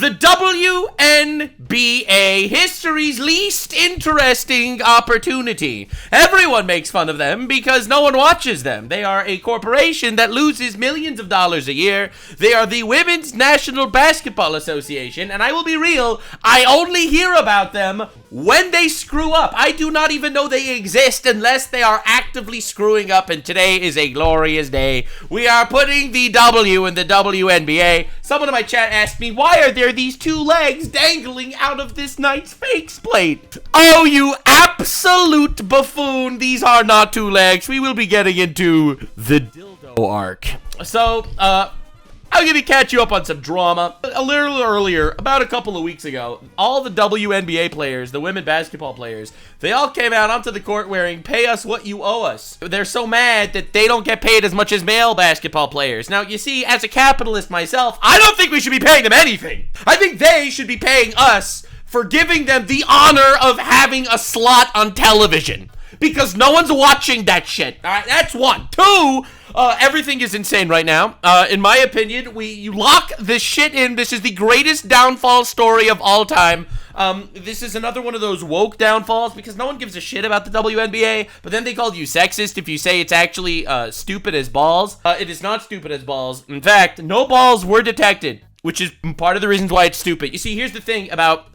The WNBA, history's least interesting opportunity. Everyone makes fun of them because no one watches them. They are a corporation that loses millions of dollars a year. They are the Women's National Basketball Association, and I will be real, I only hear about them when they screw up. I do not even know they exist unless they are actively screwing up, and today is a glorious day. We are putting the W in the WNBA. Someone in my chat asked me, why are there these two legs dangling out of this knight's faceplate? Oh, you absolute buffoon. These are not two legs. We will be getting into the dildo arc. So, I'm going to catch you up on some drama. A little earlier, about a couple of weeks ago, all the WNBA players, the women basketball players, they all came out onto the court wearing "Pay us what you owe us." They're so mad that they don't get paid as much as male basketball players. Now, you see, as a capitalist myself, I don't think we should be paying them anything. I think they should be paying us for giving them the honor of having a slot on television. Because no one's watching that shit. All right, that's one. Two, everything is insane right now. In my opinion, you lock this shit in. This is the greatest downfall story of all time. This is another one of those woke downfalls because no one gives a shit about the WNBA, but then they call you sexist if you say it's actually stupid as balls. It is not stupid as balls. In fact, no balls were detected, which is part of the reasons why it's stupid. You see, here's the thing about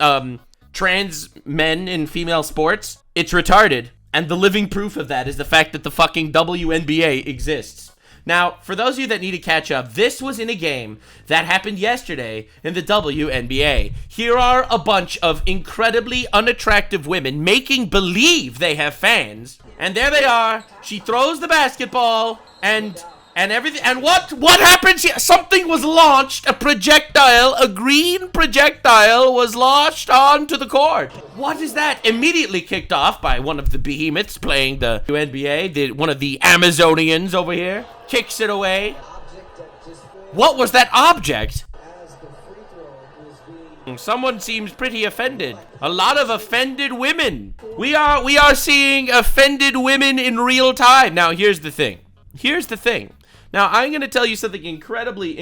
trans men in female sports. It's retarded. And the living proof of that is the fact that the fucking WNBA exists. Now, for those of you that need to catch up, this was in a game that happened yesterday in the WNBA. Here are a bunch of incredibly unattractive women making believe they have fans. And there they are. She throws the basketball and everything. And what happens here? Something was launched, a green projectile was launched onto the court. What is that? Immediately kicked off by one of the behemoths playing the WNBA, one of the Amazonians over here, kicks it away. What was that object? Someone seems pretty offended. A lot of offended women. We are seeing offended women in real time. Now, here's the thing. Now, I'm going to tell you something incredibly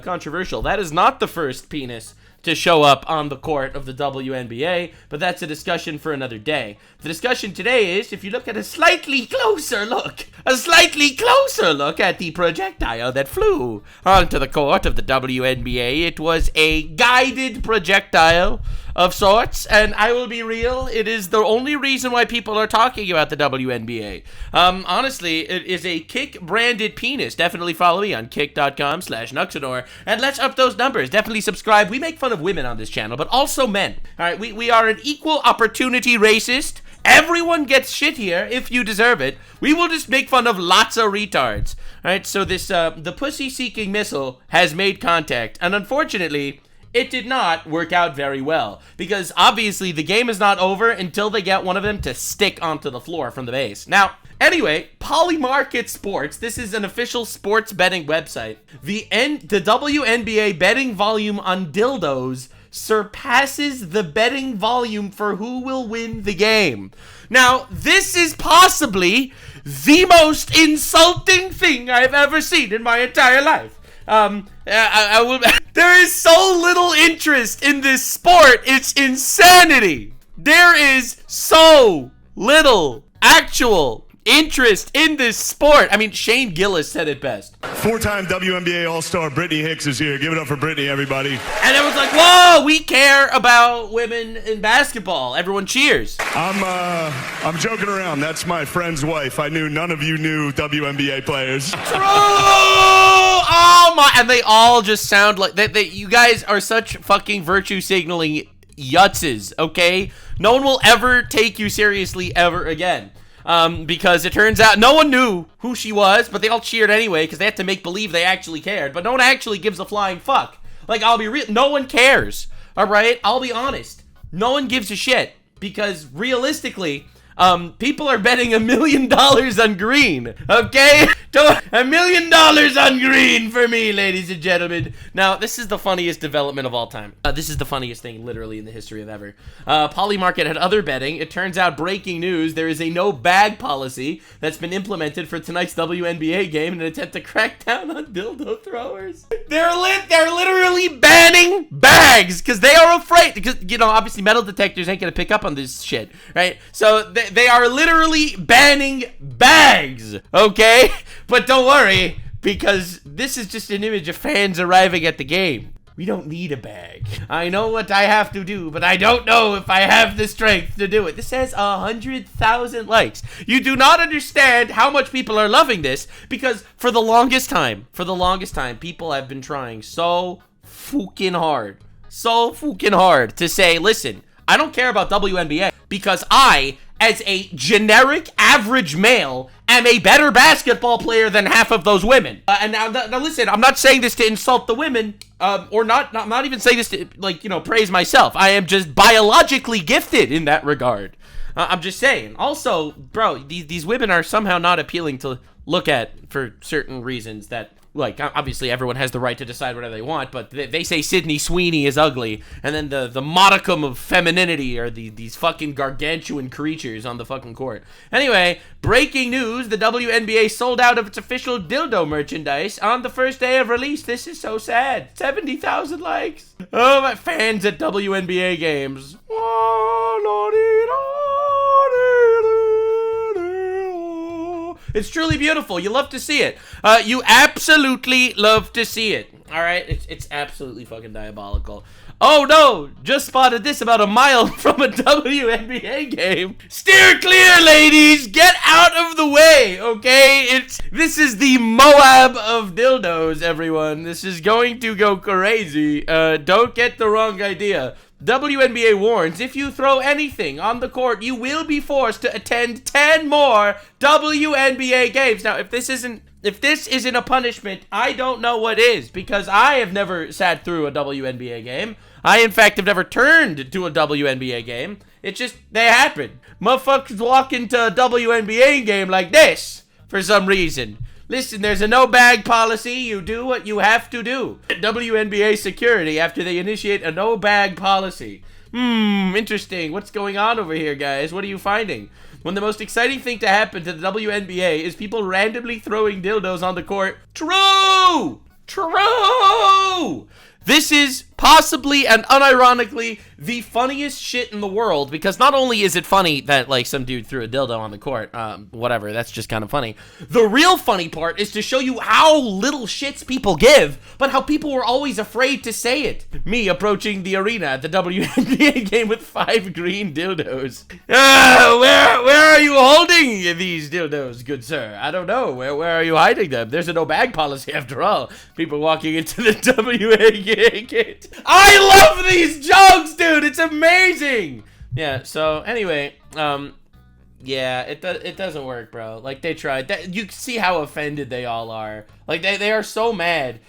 controversial. That is not the first penis to show up on the court of the WNBA, but that's a discussion for another day. The discussion today is, if you look at a slightly closer look at the projectile that flew onto the court of the WNBA, it was a guided projectile of sorts, and I will be real, it is the only reason why people are talking about the WNBA. Honestly, it is a Kick-branded penis. Definitely follow me on kick.com/Nuxanor, and let's up those numbers. Definitely subscribe. We make fun of women on this channel, but also men. All right, we are an equal opportunity racist. Everyone gets shit here if you deserve it. We will just make fun of lots of retards. All right, so this, the pussy-seeking missile has made contact, and unfortunately, it did not work out very well, because obviously the game is not over until they get one of them to stick onto the floor from the base. Now, anyway, Polymarket Sports, this is an official sports betting website. The WNBA betting volume on dildos surpasses the betting volume for who will win the game. Now, this is possibly the most insulting thing I've ever seen in my entire life. There is so little interest in this sport, it's insanity. There is so little actual interest in this sport. I mean, Shane Gillis said it best. Four-time WNBA All-Star Brittany Hicks is here. Give it up for Brittany, everybody. And everyone's like, whoa, we care about women in basketball. Everyone cheers. I'm joking around. That's my friend's wife. I knew none of you knew WNBA players. True! Oh my, and they all just sound like, you guys are such fucking virtue signaling yutzes, okay? No one will ever take you seriously ever again. Because it turns out no one knew who she was, but they all cheered anyway because they had to make believe they actually cared. But no one actually gives a flying fuck. Like, I'll be real, no one cares. All right, I'll be honest. No one gives a shit because realistically, People are betting $1 million on green, okay? $1 million on green for me, ladies and gentlemen. Now, this is the funniest development of all time. This is the funniest thing literally in the history of ever. Polymarket had other betting. It turns out, breaking news, there is a no bag policy that's been implemented for tonight's WNBA game in an attempt to crack down on dildo throwers. They're literally banning bags because they are afraid, because, you know, obviously metal detectors ain't gonna pick up on this shit, right? So they are literally banning bags, okay? But don't worry, because this is just an image of fans arriving at the game. We don't need a bag. I know what I have to do, but I don't know if I have the strength to do it. This has 100,000 likes. You do not understand how much people are loving this, because for the longest time, people have been trying so fucking hard to say, listen, I don't care about WNBA because I, as a generic average male, am a better basketball player than half of those women. And now listen, I'm not saying this to insult the women, or I'm not even saying this to, like, you know, praise myself. I am just biologically gifted in that regard. I'm just saying. Also, bro, these women are somehow not appealing to look at for certain reasons that, like, obviously everyone has the right to decide whatever they want, but they say Sydney Sweeney is ugly, and then the modicum of femininity are these fucking gargantuan creatures on the fucking court. Anyway, breaking news, the WNBA sold out of its official dildo merchandise on the first day of release. This is so sad. 70,000 likes. Oh, my fans at WNBA games. It's truly beautiful. You love to see it. You absolutely love to see it. All right? It's absolutely fucking diabolical. Oh, no. Just spotted this about a mile from a WNBA game. Steer clear, ladies. Get out of the way, okay? This is the Moab of dildos, everyone. This is going to go crazy. Don't get the wrong idea. WNBA warns, if you throw anything on the court, you will be forced to attend 10 more WNBA games. Now, if this isn't a punishment, I don't know what is, because I have never sat through a WNBA game. I, in fact, have never turned to a WNBA game. It's just, they happen. Motherfuckers walk into a WNBA game like this for some reason. Listen, there's a no-bag policy. You do what you have to do. WNBA security after they initiate a no-bag policy. Interesting. What's going on over here, guys? What are you finding? When the most exciting thing to happen to the WNBA is people randomly throwing dildos on the court. True! This is possibly and unironically the funniest shit in the world, because not only is it funny that, like, some dude threw a dildo on the court, whatever, that's just kind of funny. The real funny part is to show you how little shits people give, but how people were always afraid to say it. Me approaching the arena at the WNBA game with 5 green dildos. Where are you holding these dildos, good sir? I don't know. Where are you hiding them? There's a no bag policy after all. People walking into the WNBA game. I love these jokes, dude. It's amazing. Yeah. So anyway, yeah, it doesn't work, bro. Like, they tried. You see how offended they all are. Like, they are so mad.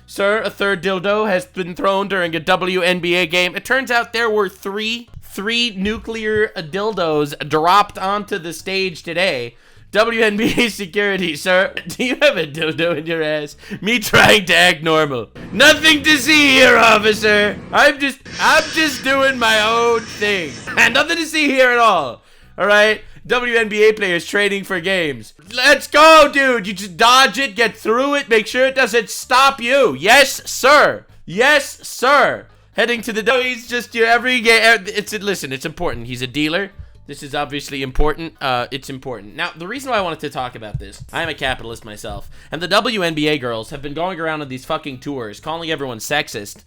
Sir, a third dildo has been thrown during a WNBA game. It turns out there were three nuclear dildos dropped onto the stage today. WNBA security, sir. Do you have a dildo in your ass? Me trying to act normal. Nothing to see here, officer. I'm just doing my own thing. Nothing to see here at all. All right? WNBA players training for games. Let's go, dude. You just dodge it, get through it, make sure it doesn't stop you. Yes, sir. Yes, sir. Heading to the he's just your every game. Listen, it's important. He's a dealer. This is obviously important. It's important. Now, the reason why I wanted to talk about this, I am a capitalist myself, and the WNBA girls have been going around on these fucking tours, calling everyone sexist,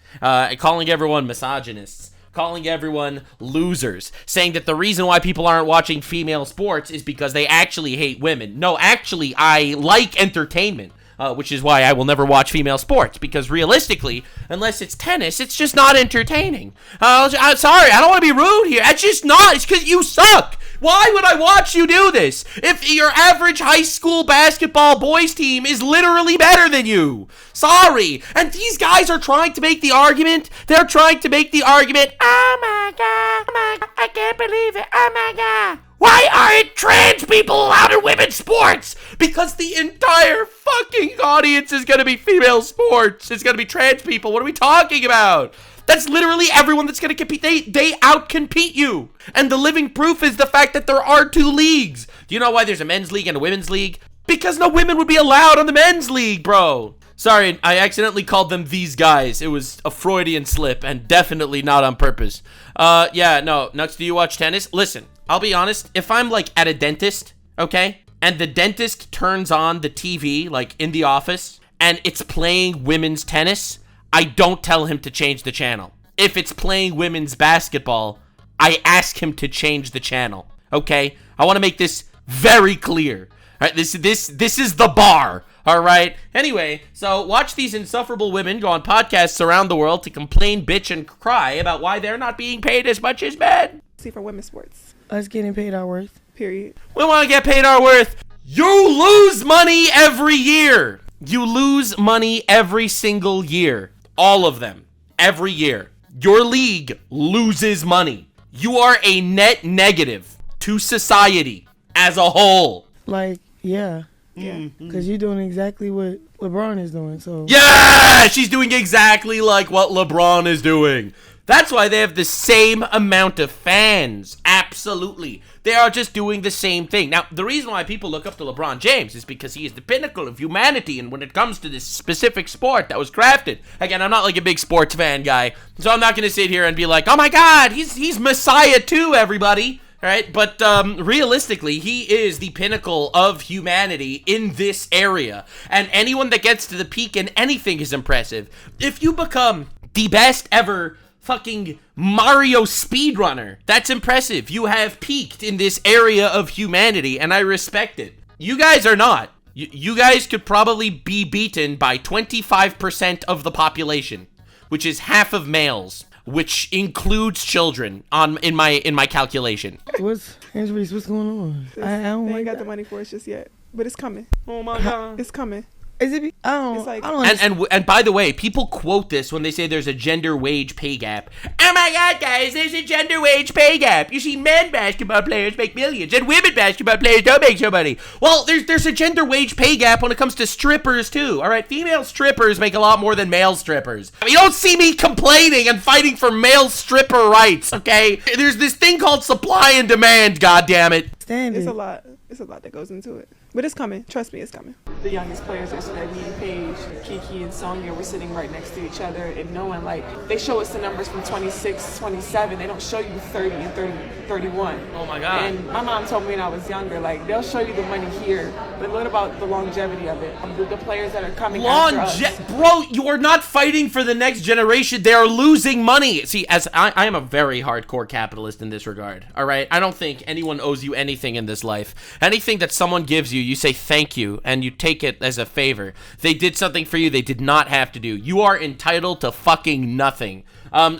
calling everyone misogynists, calling everyone losers, saying that the reason why people aren't watching female sports is because they actually hate women. No, actually, I like entertainment. Which is why I will never watch female sports, because realistically, unless it's tennis, it's just not entertaining. I'm sorry, I don't want to be rude here. It's just not. It's because you suck. Why would I watch you do this? If your average high school basketball boys team is literally better than you. Sorry. And these guys are trying to make the argument. They're trying to make the argument. Oh my God. Oh my God. I can't believe it. Oh my God. Why aren't trans people allowed in women's sports? Because the entire fucking audience is gonna be female sports. It's gonna be trans people. What are we talking about? That's literally everyone that's gonna compete. They out-compete you. And the living proof is the fact that there are 2 leagues. Do you know why there's a men's league and a women's league? Because no women would be allowed on the men's league, bro. Sorry, I accidentally called them these guys. It was a Freudian slip and definitely not on purpose. Yeah, no. Nux, do you watch tennis? Listen, I'll be honest. If I'm like at a dentist, okay, and the dentist turns on the TV like in the office and it's playing women's tennis, I don't tell him to change the channel. If it's playing women's basketball, I ask him to change the channel, okay? I want to make this very clear. All right, this is the bar. All right. Anyway, so watch these insufferable women go on podcasts around the world to complain, bitch, and cry about why they're not being paid as much as men. See, for women's sports. Us getting paid our worth. Period. We want to get paid our worth. You lose money every year. You lose money every single year. All of them. Every year. Your league loses money. You are a net negative to society as a whole. Like, yeah. Yeah. Because you're doing exactly what LeBron is doing, so. Yeah! She's doing exactly like what LeBron is doing. That's why they have the same amount of fans. Absolutely. They are just doing the same thing. Now, the reason why people look up to LeBron James is because he is the pinnacle of humanity, and when it comes to this specific sport that was crafted, again, I'm not like a big sports fan guy, so I'm not going to sit here and be like, oh my god, he's Messiah too, everybody. Right, but realistically, he is the pinnacle of humanity in this area. And anyone that gets to the peak in anything is impressive. If you become the best ever fucking Mario speedrunner, that's impressive. You have peaked in this area of humanity, and I respect it. You guys are not. You guys could probably be beaten by 25% of the population, which is half of males. Which includes children in my calculation. What's what's going on? I don't they ain't like got that. the money for it just yet, but it's coming. Oh my god. It's coming. Is it? I don't. It's like- I don't. And by the way, people quote this when they say there's a gender wage pay gap. Oh my god, guys, there's a gender wage pay gap. You see, men basketball players make millions, and women basketball players don't make so money. Well, there's a gender wage pay gap when it comes to strippers too. All right, female strippers make a lot more than male strippers. I mean, you don't see me complaining and fighting for male stripper rights. Okay, there's this thing called supply and demand. God damn it. Stand It's it. a lot. It's a lot that goes into it, but it's coming. Trust me, it's coming. The youngest players yesterday, me and Paige, Kiki and Sonia, were sitting right next to each other and knowing, like, they show us the numbers from 26, 27. They don't show you 30 and 30, 31. Oh my god. And my mom told me when I was younger, like, they'll show you the money here, but what about the longevity of it? The players that are coming after us. Bro, you are not fighting for the next generation. They are losing money. See, as I am a very hardcore capitalist in this regard, all right? I don't think anyone owes you anything in this life. Anything that someone gives you, you say thank you, and you take it as a favor. They did something for you they did not have to do. You are entitled to fucking nothing.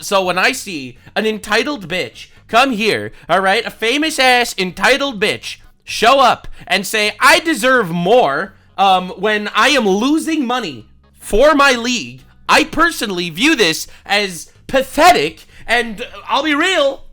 So when I see an entitled bitch come here, all right, a famous ass entitled bitch show up and say, I deserve more, when I am losing money for my league, I personally view this as pathetic, and I'll be real.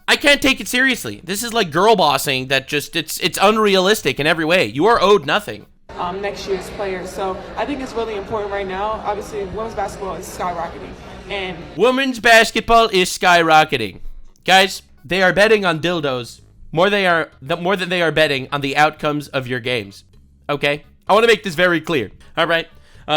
I can't take it seriously. This is like girl bossing that just, it's unrealistic in every way. You are owed nothing. Next year's players. So I think it's really important right now. Obviously, women's basketball is skyrocketing. And Women's basketball is skyrocketing. Guys, they are betting on dildos more than they are betting on the outcomes of your games. Okay? I want to make this very clear. All right?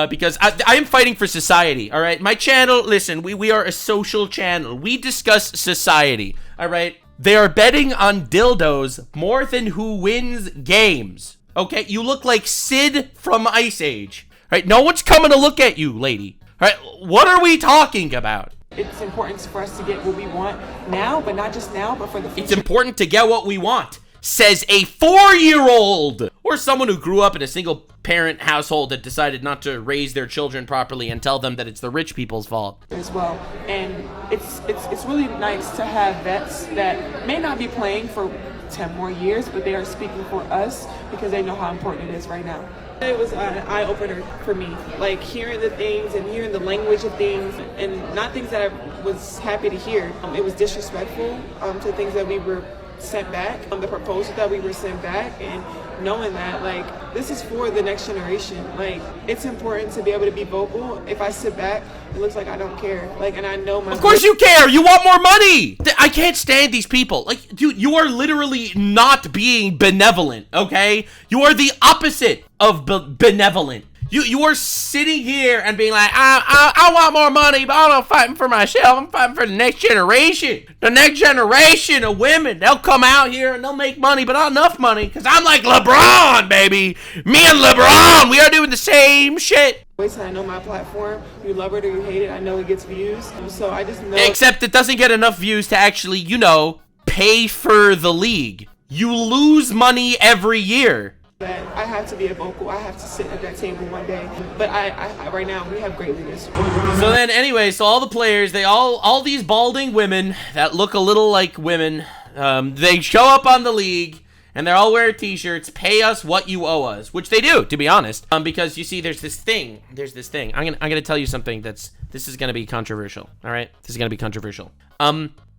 Because I am fighting for society, all right? My channel, listen, we are a social channel. We discuss society, all right? They are betting on dildos more than who wins games, okay? You look like Sid from Ice Age, right? No one's coming to look at you, lady, all right? What are we talking about? it's important for us to get what we want now, but not just now, but for the future. It's important to get what we want, says a 4-year-old, or someone who grew up in a single parent household that decided not to raise their children properly and tell them that it's the rich people's fault. As well, and it's really nice to have vets that may not be playing for 10 more years, but they are speaking for us because they know how important it is right now. It was an eye-opener for me, like hearing the things and hearing the language of things, and not things that I was happy to hear. It was disrespectful to things that we were sent back, the proposal that we were sent back, and knowing that, like, this is for the next generation. Like, it's important to be able to be vocal. If I sit back, it looks like I don't care. Like, and I know my... Of course you care! You want more money! I can't stand these people. Like, dude, you are literally not being benevolent, okay? You are the opposite of benevolent. You are sitting here and being like, I want more money, but I'm not fighting for myself. I'm fighting for the next generation. The next generation of women. They'll come out here and they'll make money, but not enough money, because I'm like LeBron, baby. Me and LeBron, we are doing the same shit. I know my platform. You love it or you hate it. I know it gets views. So I just know. Except it doesn't get enough views to actually, you know, pay for the league. You lose money every year. That I have to be a vocal. I have to sit at that table one day. But I right now, we have great leaders. So then, anyway, so all the players, all these balding women that look a little like women, they show up on the league, and they all wear t-shirts, pay us what you owe us, which they do, to be honest. Because you see, there's this thing. I'm gonna tell you something this is gonna be controversial. All right, this is gonna be controversial.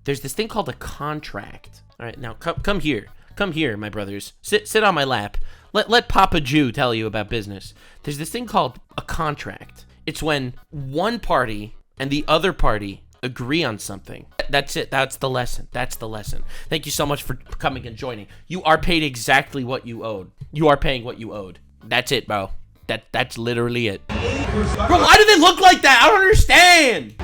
There's this thing called a contract. All right, now come here, my brothers, sit on my lap. Let Papa Jew tell you about business. There's this thing called a contract. It's when one party and the other party agree on something. That's it. That's the lesson. Thank you so much for coming and joining. You are paid exactly what you owed. You are paying what you owed. That's it, bro. That's literally it. Bro, why do they look like that? I don't understand.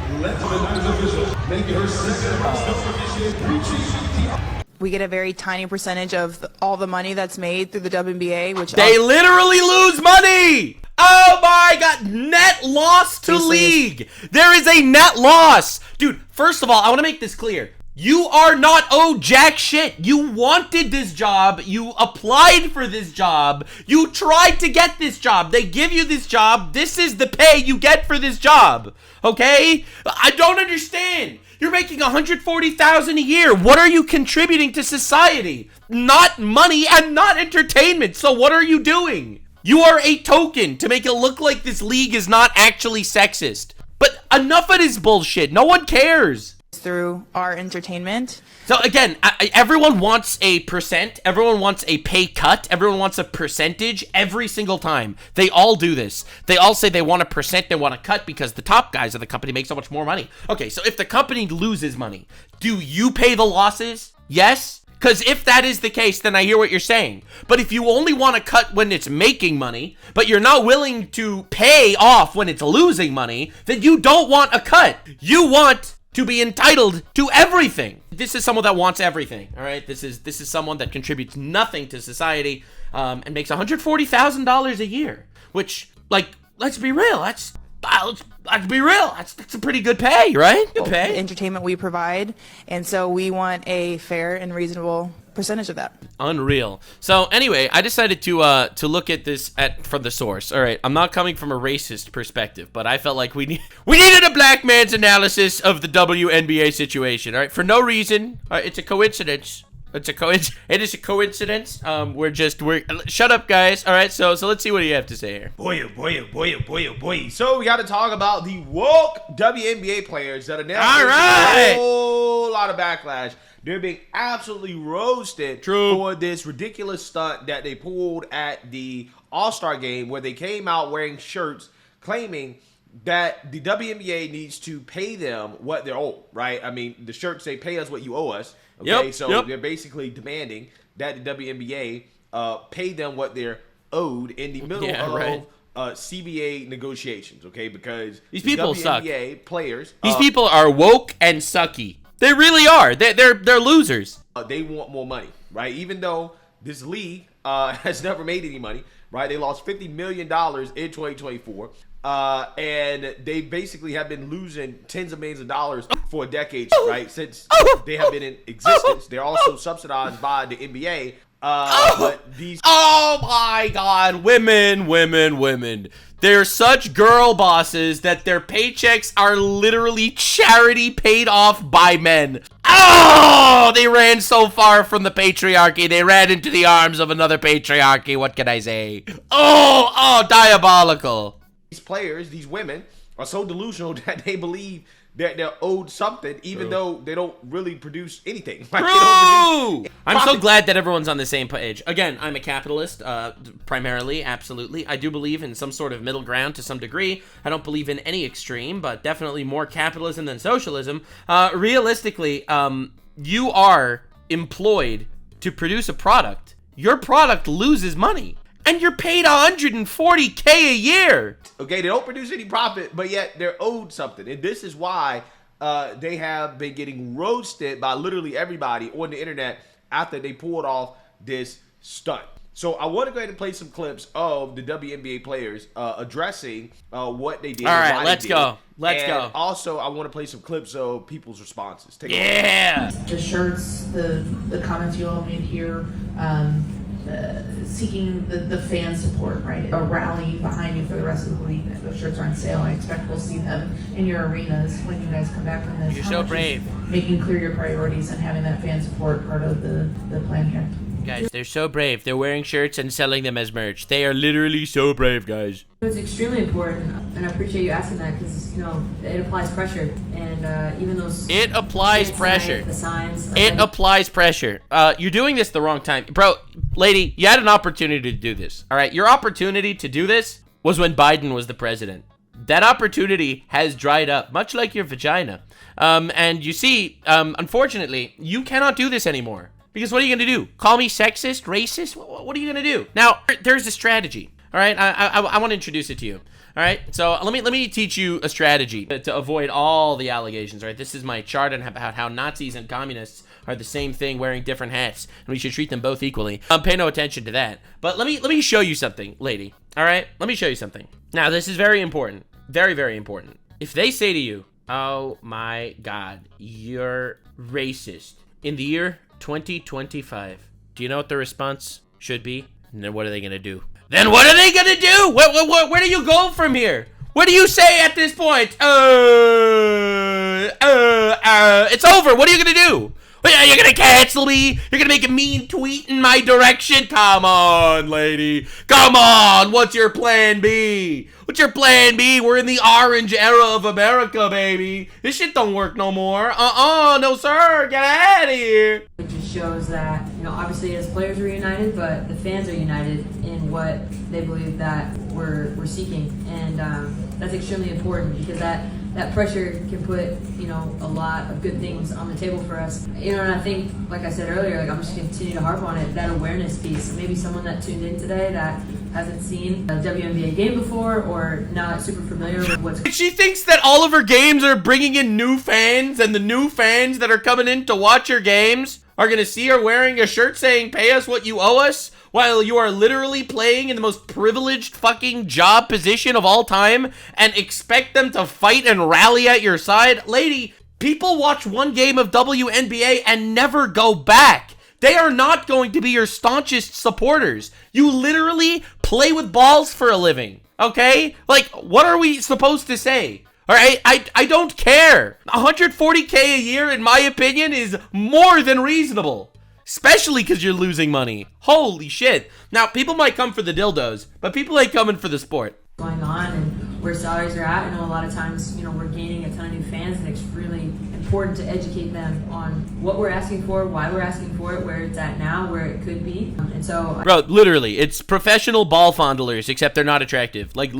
We get a very tiny percentage of all the money that's made through the WNBA, which they literally lose money. Oh my God, net loss to league. There is a net loss. Dude, first of all, I want to make this clear. You are not owed jack shit. You wanted this job. You applied for this job. You tried to get this job. They give you this job. This is the pay you get for this job. Okay? I don't understand. You're making $140,000 a year. What are you contributing to society? Not money and not entertainment. So what are you doing? You are a token to make it look like this league is not actually sexist. But enough of this bullshit. No one cares. Through our entertainment. So again, everyone wants a percent. Everyone wants a pay cut. Everyone wants a percentage every single time. They all do this. They all say they want a percent, they want a cut because the top guys of the company make so much more money. Okay, so if the company loses money, do you pay the losses? Yes? Because if that is the case, then I hear what you're saying. But if you only want to cut when it's making money, but you're not willing to pay off when it's losing money, then you don't want a cut. You want to be entitled to everything. This is someone that wants everything, all right? This is someone that contributes nothing to society and makes $140,000 a year, which, like, let's be real. Let's be real. That's a pretty good pay, right? Good pay. The entertainment we provide, and so we want a fair and reasonable percentage of that. Unreal. So anyway, I decided to look at this from the source. All right, I'm not coming from a racist perspective, but I felt like we needed a black man's analysis of the WNBA situation. All right, for no reason. It's a coincidence. It is a coincidence. We're shut up, guys. All right, so let's see what you have to say here. Boy. So we got to talk about the woke WNBA players that are now all right. a whole lot of backlash. They're being absolutely roasted for this ridiculous stunt that they pulled at the AllStar Game, where they came out wearing shirts claiming that the WNBA needs to pay them what they're owed, right? I mean, the shirts say, pay us what you owe us. Okay, they're basically demanding that the WNBA pay them what they're owed in the middle of CBA negotiations, okay? Because these people WNBA suck. Players, these people are woke and sucky. They really are. They're losers. They want more money, right? Even though this league has never made any money, right? They lost $50 million in 2024. And they basically have been losing tens of millions of dollars for decades, right? Since they have been in existence. They're also subsidized by the NBA. But these... Oh my God, women. They're such girl bosses that their paychecks are literally charity paid off by men. Oh, they ran so far from the patriarchy. They ran into the arms of another patriarchy. What can I say? Oh, diabolical. These players, these women, are so delusional that they believe they're owed something, even though they don't really produce anything. Like, True! I'm so glad that everyone's on the same page. Again, I'm a capitalist, primarily, absolutely. I do believe in some sort of middle ground to some degree. I don't believe in any extreme, but definitely more capitalism than socialism. Realistically, you are employed to produce a product. Your product loses money. And you're paid $140K a year. Okay, they don't produce any profit, but yet they're owed something. And this is why they have been getting roasted by literally everybody on the internet after they pulled off this stunt. So I want to go ahead and play some clips of the WNBA players addressing what they did. All right, let's go. Let's go. Also, I want to play some clips of people's responses. Take The shirts, the comments you all made here, seeking the fan support, right? A rally behind you for the rest of the league. Those shirts are on sale. I expect we'll see them in your arenas when you guys come back from this. You're so brave. Making clear your priorities and having that fan support part of the plan here. Guys, they're so brave. They're wearing shirts and selling them as merch. They are literally so brave, guys. It's extremely important, and I appreciate you asking that because, you know, it applies pressure, and even those... It applies pressure. The signs... It applies pressure. You're doing this the wrong time. Bro, lady, you had an opportunity to do this, all right? Your opportunity to do this was when Biden was the president. That opportunity has dried up, much like your vagina. And you see, unfortunately, you cannot do this anymore. Because what are you going to do? Call me sexist, racist? What are you going to do? Now, there's a strategy, all right? I want to introduce it to you, all right? So let me teach you a strategy to avoid all the allegations, all right? This is my chart on about how Nazis and communists are the same thing wearing different hats, and we should treat them both equally. Pay no attention to that. But let me show you something, lady, all right? Let me show you something. Now, this is very important, very, very important. If they say to you, oh my God, you're racist, in the year 2025. Do you know what the response should be? And then what are they gonna do? Then what are they gonna do? Where do you go from here? What do you say at this point? It's over. What are you gonna do? You're gonna cancel me? You're gonna make a mean tweet in my direction? Come on, lady. Come on. What's your plan B? What's your plan B? We're in the orange era of America, baby. This shit don't work no more. No sir. Get out of here. It just shows that, you know, obviously as players we're united, but the fans are united in what they believe that we're seeking. And that's extremely important because that pressure can put, you know, a lot of good things on the table for us. You know, and I think, like I said earlier, like I'm just gonna continue to harp on it, that awareness piece. Maybe someone that tuned in today that hasn't seen a WNBA game before or not super familiar with what's... She thinks that all of her games are bringing in new fans, and the new fans that are coming in to watch her games are gonna see her wearing a shirt saying, pay us what you owe us, while you are literally playing in the most privileged fucking job position of all time and expect them to fight and rally at your side. Lady, people watch one game of WNBA and never go back. They are not going to be your staunchest supporters. You literally play with balls for a living, okay? Like, what are we supposed to say? All right, I don't care. 140K a year, in my opinion, is more than reasonable. Especially because you're losing money. Holy shit. Now, people might come for the dildos, but people ain't coming for the sport. Going on and where salaries are at. I know a lot of times, you know, we're gaining a ton of new fans, and it's really important to educate them on what we're asking for, why we're asking for it, where it's at now, where it could be. And so... Bro, literally, it's professional ball fondlers, except they're not attractive. Like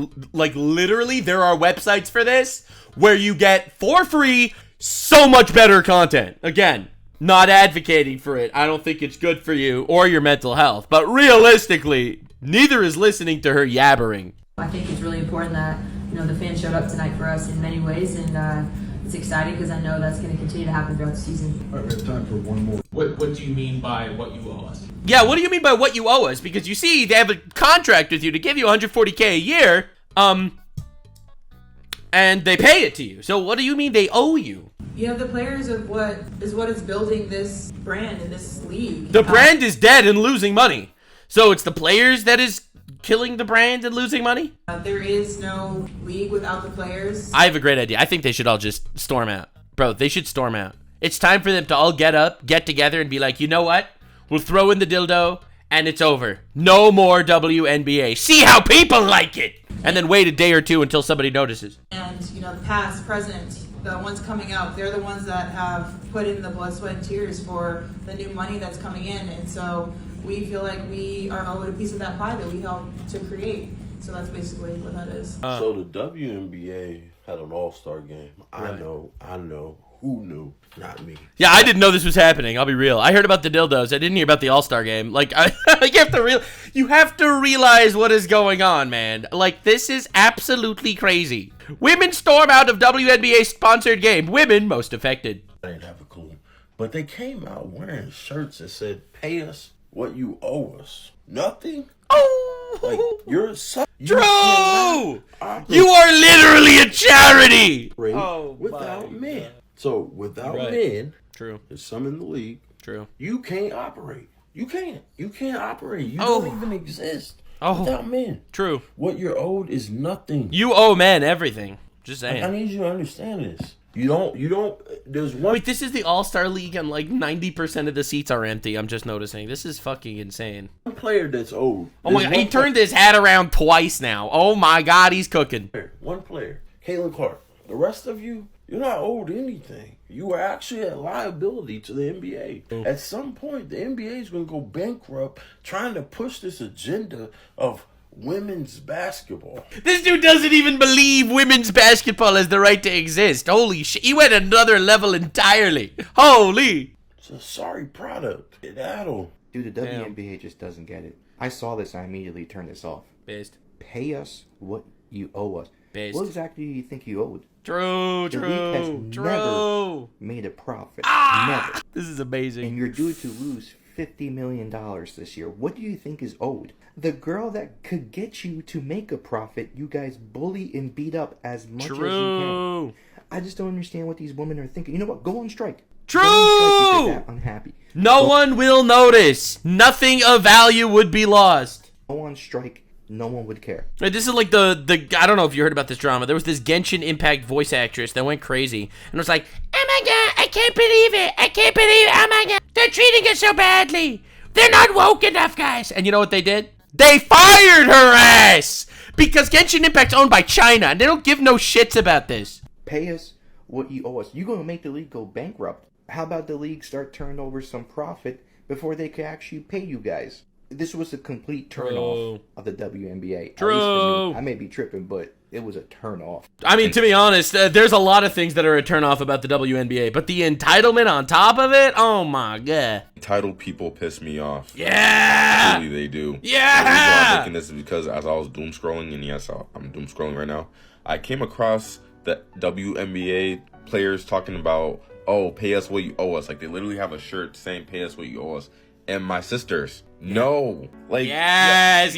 literally, there are websites for this where you get, for free, so much better content. Again, not advocating for it. I don't think it's good for you or your mental health. But realistically, neither is listening to her yabbering. I think it's really important that, you know, the fans showed up tonight for us in many ways, and it's exciting because I know that's going to continue to happen throughout the season. All right, we have time for one more. What do you mean by what you owe us? Yeah, what do you mean by what you owe us? Because you see, they have a contract with you to give you 140K a year, and they pay it to you. So what do you mean they owe you? You know, the players are what is building this brand and this league. The brand is dead and losing money. So it's the players that is killing the brand and losing money? There is no league without the players. I have a great idea. I think they should all just storm out. Bro, they should storm out. It's time for them to all get up, get together, and be like, you know what? We'll throw in the dildo, and it's over. No more WNBA. See how people like it! And then wait a day or two until somebody notices. And, you know, the past, present, the ones coming out, they're the ones that have put in the blood, sweat, and tears for the new money that's coming in. And so we feel like we are owed a piece of that pie that we helped to create. So that's basically what that is. So the WNBA had an all-star game. I know. Who knew? Not me. Yeah, I didn't know this was happening. I'll be real. I heard about the dildos. I didn't hear about the AllStar Game. Like, you have to realize what is going on, man. Like, this is absolutely crazy. Women storm out of WNBA sponsored game. Women most affected. I didn't have a clue, but they came out wearing shirts that said, "Pay us what you owe us." Nothing. Oh, like you're so true. You are literally a charity. Without men. So without men, true. There's some in the league. True. You can't operate. You can't operate. You don't even exist without men. True. What you're owed is nothing. You owe men everything. Just saying. I need you to understand this. You don't. There's one. Wait, this is the All-Star League, and like 90% of the seats are empty. I'm just noticing. This is fucking insane. One player that's owed. Oh my god, he turned his hat around twice now. Oh my god, he's cooking. One player, Caitlin Clark. The rest of you, you're not owed anything. You are actually a liability to the NBA. At some point, the NBA is going to go bankrupt trying to push this agenda of women's basketball. This dude doesn't even believe women's basketball has the right to exist. Holy shit. He went another level entirely. Holy. It's a sorry product. That'll. Dude, the WNBA just doesn't get it. I saw this and I immediately turned this off. Based. Pay us what you owe us. Based. What exactly do you think you owed? True. The league has never made a profit. Never. This is amazing. And you're due to lose $50 million this year. What do you think is owed? The girl that could get you to make a profit, you guys bully and beat up as much as you can. I just don't understand what these women are thinking. You know what? Go on strike. True. Go on strike if you're that unhappy. No one will notice. Nothing of value would be lost. Go on strike. No one would care. Right, this is like the I don't know if you heard about this drama. There was this Genshin Impact voice actress that went crazy and was like, "Oh my god, I can't believe it. I can't believe it. Oh my god, they're treating us so badly. They're not woke enough, guys." And you know what they did? They fired her ass because Genshin Impact's owned by China and they don't give no shits about this. Pay us what you owe us. You're going to make the league go bankrupt. How about the league start turning over some profit before they can actually pay you guys? This was a complete turn-off of the WNBA. True. I may be tripping, but it was a turn-off. I mean, to be honest, there's a lot of things that are a turn-off about the WNBA, but the entitlement on top of it, oh my god. Entitled people piss me off. Yeah! Really, they do. Yeah! The reason why I'm making this is because as I was doom scrolling, and yes, I'm doom scrolling right now, I came across the WNBA players talking about, oh, pay us what you owe us. Like, they literally have a shirt saying, pay us what you owe us. And my sisters, no, like yes.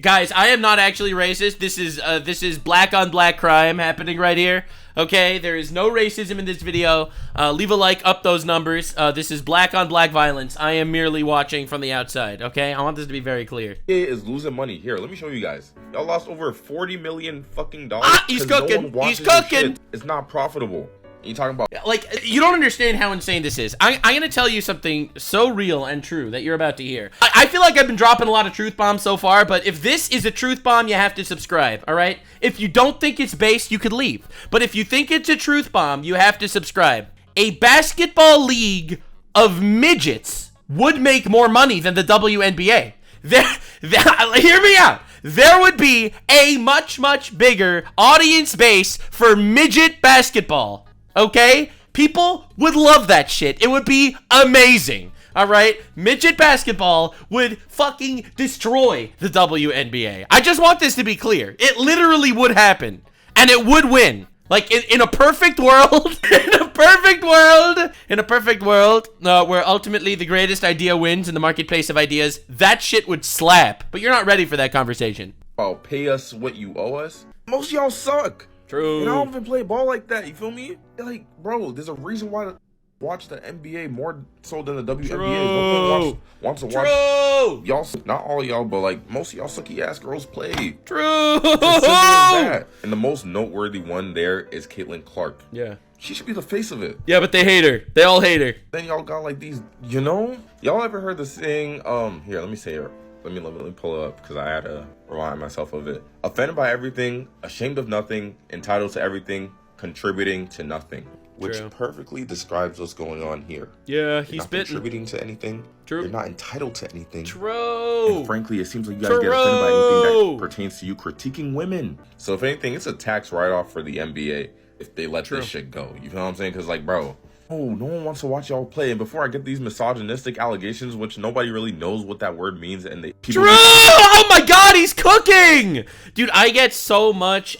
Guys, I am not actually racist. This is black on black crime happening right here. Okay, there is no racism in this video. Leave a like, up those numbers. This is black on black violence. I am merely watching from the outside. Okay, I want this to be very clear. It is losing money. Here, let me show you guys. Y'all lost over $40 million fucking dollars. He's cooking. He's cooking. It's not profitable. You talking about like you don't understand how insane this is. I'm gonna tell you something so real and true that you're about to hear. I feel like I've been dropping a lot of truth bombs so far, but if this is a truth bomb, you have to subscribe. All right. If you don't think it's based, you could leave. But if you think it's a truth bomb, you have to subscribe. A basketball league of midgets would make more money than the WNBA. Hear me out. There would be a much bigger audience base for midget basketball. Okay? People would love that shit. It would be amazing. Alright? Midget basketball would fucking destroy the WNBA. I just want this to be clear. It literally would happen. And it would win. Like, in a perfect world, in a perfect world, where ultimately the greatest idea wins in the marketplace of ideas, that shit would slap. But you're not ready for that conversation. Oh, pay us what you owe us? Most of y'all suck. True. And I don't even play ball like that, you feel me? Like, bro, there's a reason why to watch the NBA more so than the WNBA. True. No one wants to watch True. y'all, not all y'all, but like most of y'all sucky ass girls play. True. It's as simple as that. And the most noteworthy one there is Caitlin Clark. Yeah. She should be the face of it. Yeah, but they hate her. They all hate her. Then y'all got like these, you know? Y'all ever heard the saying, here, let me say it. Let me pull it up because I had to remind myself of it. Offended by everything, ashamed of nothing, entitled to everything, contributing to nothing, which True. perfectly describes what's going on here. Yeah, You're he's not bitten. contributing to anything. True. You're not entitled to anything. True. And frankly, it seems like you guys get offended by anything that pertains to you critiquing women. So if anything, it's a tax write-off for the NBA if they let this shit go. You feel what I'm saying? Because like, bro, oh, no one wants to watch y'all play. And before I get these misogynistic allegations, which nobody really knows what that word means, and they True! Oh my god, he's cooking! Dude, I get so much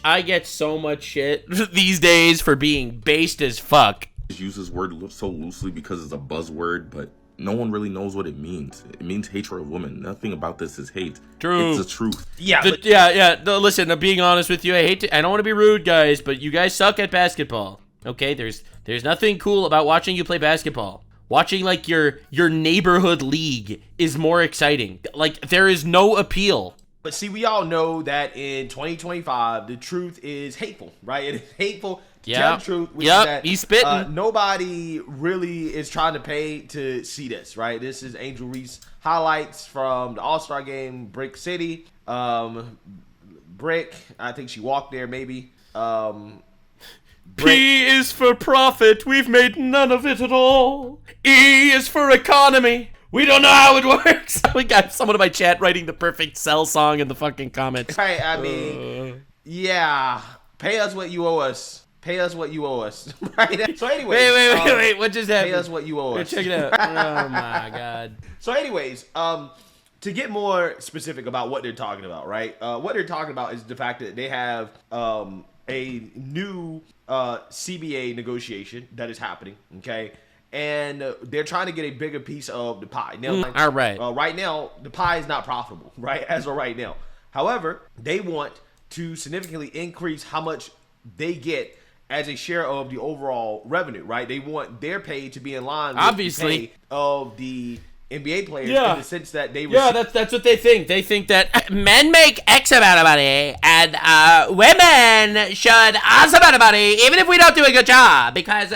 shit these days for being based as fuck. use this word so loosely because it's a buzzword, but no one really knows what it means. It means hatred of women. Nothing about this is hate. True. It's the truth. Yeah, yeah. No, listen, I'm being honest with you. I don't want to be rude, guys, but you guys suck at basketball. Okay, there's nothing cool about watching you play basketball. Watching like your neighborhood league is more exciting. Like there is no appeal. But see, we all know that in 2025, the truth is hateful, right? It is hateful to tell the truth. Which is that, he's spitting. Nobody really is trying to pay to see this, right? This is Angel Reese highlights from the AllStar Game, Brick City. Brick, I think she walked there maybe. P is for profit. We've made none of it at all. E is for economy. We don't know how it works. We got someone in my chat writing the perfect Cell song in the fucking comments. Right, I mean, yeah. Pay us what you owe us. Pay us what you owe us. Right? So anyway. Wait. What just happened? Pay us what you owe us. Check it out. Oh my god. So anyways, to get more specific about what they're talking about, right? What they're talking about is the fact that they have a new CBA negotiation that is happening, okay? And they're trying to get a bigger piece of the pie. Now, all right. Right now, the pie is not profitable, right? As of right now. However, they want to significantly increase how much they get as a share of the overall revenue, right? They want their pay to be in line with obviously the pay of the NBA players in the sense that they that's what they think. They think that men make X amount of money and women should also amount of money even if we don't do a good job because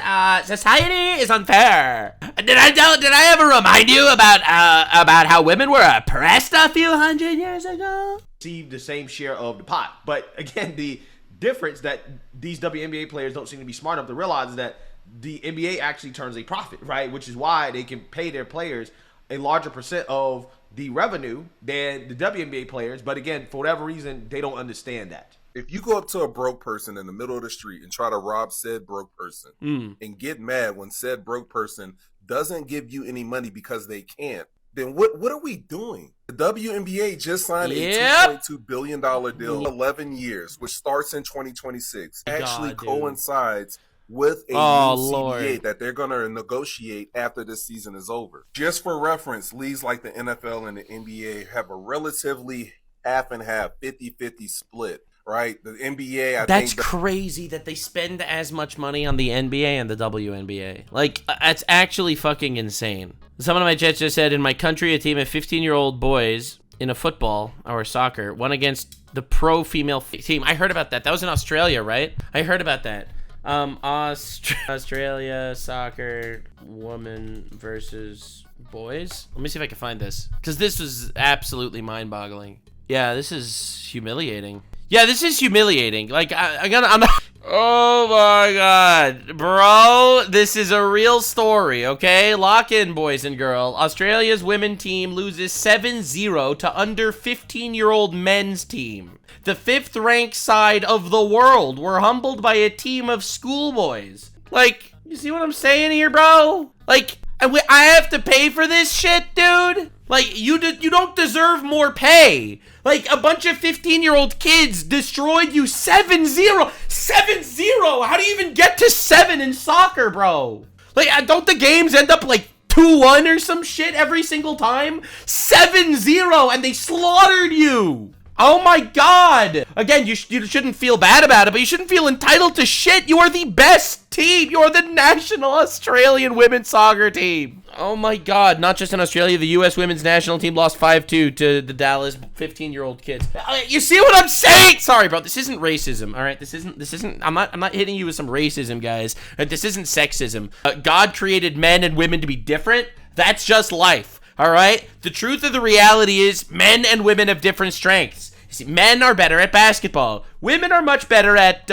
society is unfair. Did I ever remind you about how women were oppressed a few hundred years ago? Receive the same share of the pot. But again, the difference that these WNBA players don't seem to be smart enough to realize is that the NBA actually turns a profit, right? Which is why they can pay their players a larger percent of the revenue than the WNBA players. But again, for whatever reason, they don't understand that. If you go up to a broke person in the middle of the street and try to rob said broke person and get mad when said broke person doesn't give you any money because they can't, then what are we doing? The WNBA just signed a $2.2 billion deal, 11 years, which starts in 2026. Actually coincides with a new CBA that they're going to negotiate after this season is over. Just for reference, leagues like the NFL and the NBA have a relatively half and half, 50-50 split, right? The NBA, That's crazy that they spend as much money on the NBA and the WNBA. Like, that's actually fucking insane. Someone in my chat just said, in my country, a team of 15-year-old boys in a football or soccer won against the pro female team. I heard about that. That was in Australia, right? I heard about that. Australia soccer woman versus boys. Let me see if I can find this, because this was absolutely mind-boggling. Yeah, this is humiliating. Yeah, this is humiliating. Like, I'm not. Oh my god, bro, this is a real story, okay? Lock in, boys and girls. Australia's women team loses 7-0 to under 15-year-old men's team. The 5th-ranked side of the world were humbled by a team of schoolboys. Like, you see what I'm saying here, bro? Like, I have to pay for this shit, dude? Like, you don't deserve more pay. Like, a bunch of 15-year-old kids destroyed you 7-0. 7-0! How do you even get to 7 in soccer, bro? Like, don't the games end up like 2-1 or some shit every single time? 7-0, and they slaughtered you. Oh my god! Again, you shouldn't feel bad about it, but you shouldn't feel entitled to shit. You are the best team. You are the national Australian women's soccer team. Oh my god, not just in Australia, the US women's national team lost 5-2 to the Dallas 15-year-old kids. You see what I'm saying? Sorry, bro, this isn't racism, all right? This isn't I'm not hitting you with some racism, guys. This isn't sexism. God created men and women to be different. That's just life. All right? The truth of the reality is men and women have different strengths. See, men are better at basketball. Women are much better at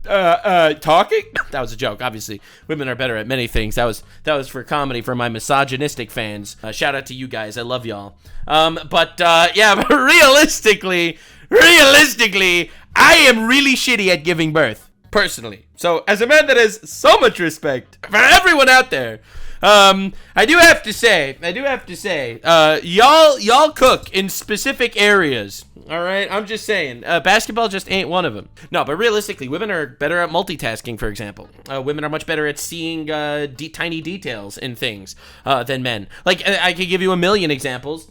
talking? That was a joke, obviously. Women are better at many things. That was for comedy for my misogynistic fans. Shout out to you guys. I love y'all. But realistically, I am really shitty at giving birth, personally. So, as a man that has so much respect for everyone out there, I do have to say, y'all cook in specific areas. All right, I'm just saying, basketball just ain't one of them. No, but realistically, women are better at multitasking, for example. Women are much better at seeing tiny details in things than men. Like, I could give you a million examples.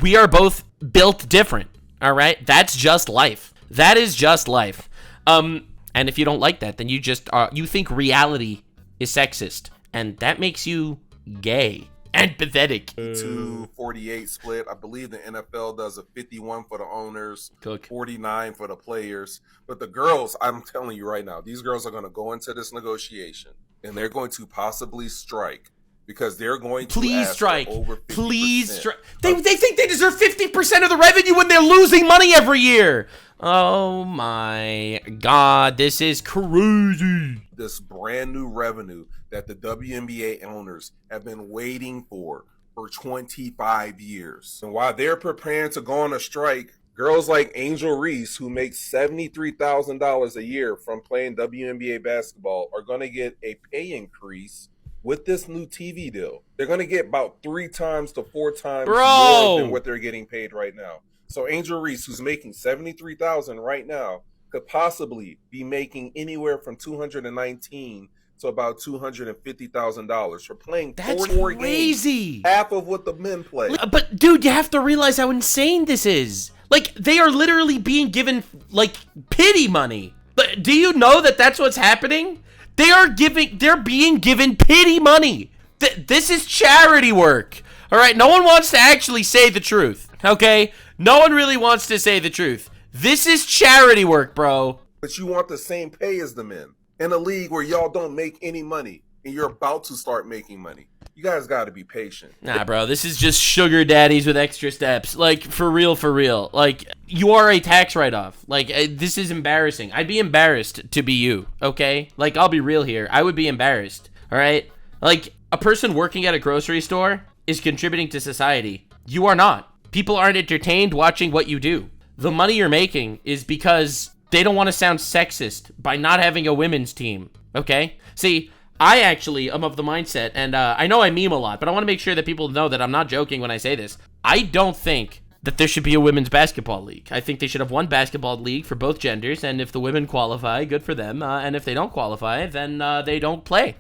We are both built different, all right? That's just life. That is just life. And if you don't like that, then you just you think reality is sexist, and that makes you gay and pathetic. 2-48 split. I believe the NFL does a 51 for the owners, 49 for the players. But the girls, I'm telling you right now, these girls are going to go into this negotiation and they're going to possibly strike because they're going to ask for over 50%. Please strike. They think they deserve 50% of the revenue when they're losing money every year. Oh my God, this is crazy. This brand new revenue that the WNBA owners have been waiting for 25 years. And while they're preparing to go on a strike, girls like Angel Reese, who makes $73,000 a year from playing WNBA basketball, are going to get a pay increase with this new TV deal. They're going to get about 3 times to 4 times more than what they're getting paid right now. So Angel Reese, who's making $73,000 right now, could possibly be making anywhere from $219,000 to about $250,000 for playing 4 games, half of what the men play. But dude, you have to realize how insane this is. Like, they are literally being given like pity money. But do you know that that's what's happening? They're being given pity money. This is charity work. All right, no one wants to actually say the truth. Okay, no one really wants to say the truth. This is charity work, bro. But you want the same pay as the men in a league where y'all don't make any money and you're about to start making money. You guys got to be patient. Nah, bro, this is just sugar daddies with extra steps. Like, for real. Like, you are a tax write-off. Like, this is embarrassing. I'd be embarrassed to be you, okay? Like, I'll be real here. I would be embarrassed, all right? Like, a person working at a grocery store is contributing to society. You are not. People aren't entertained watching what you do. The money you're making is because they don't want to sound sexist by not having a women's team, okay? See, I actually am of the mindset, and I know I meme a lot, but I want to make sure that people know that I'm not joking when I say this. I don't think that there should be a women's basketball league. I think they should have one basketball league for both genders, and if the women qualify, good for them, and if they don't qualify, then they don't play.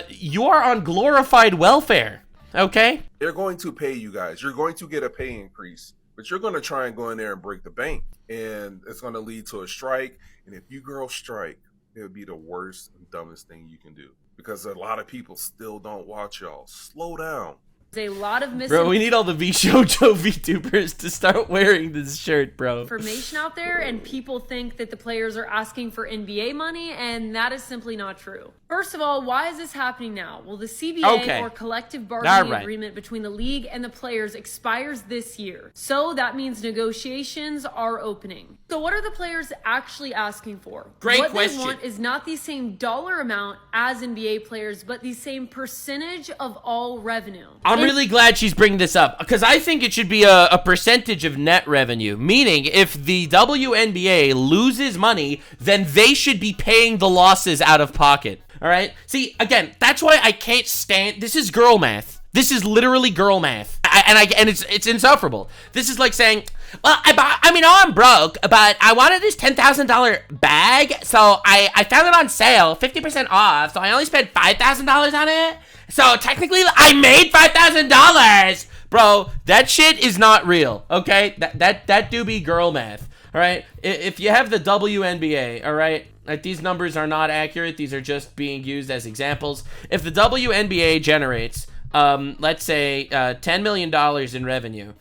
You are on glorified welfare, okay? They're going to pay you guys. You're going to get a pay increase, but you're going to try and go in there and break the bank, and it's going to lead to a strike, and if you girls strike, it would be the worst and dumbest thing you can do. Because a lot of people still don't watch y'all. Slow down. There's a lot of Bro, we need all the VShojo VTubers to start wearing this shirt, bro. Information out there, and people think that the players are asking for NBA money, and that is simply not true. First of all, why is this happening now? Well, the CBA, or collective bargaining agreement between the league and the players, expires this year. So that means negotiations are opening. So what are the players actually asking for? Great question. What they want is not the same dollar amount as NBA players, but the same percentage of all revenue. I'm really glad she's bringing this up, because I think it should be a percentage of net revenue, meaning if the WNBA loses money, then they should be paying the losses out of pocket. All right? See, again, that's why I can't stand... This is girl math. This is literally girl math. And it's insufferable. This is like saying, well, I'm broke, but I wanted this $10,000 bag, so I found it on sale, 50% off, so I only spent $5,000 on it. So technically, I made $5,000. Bro, that shit is not real, okay? That do be girl math, all right? If you have the WNBA, all right, like, these numbers are not accurate. These are just being used as examples. If the WNBA generates, let's say, $10 million in revenue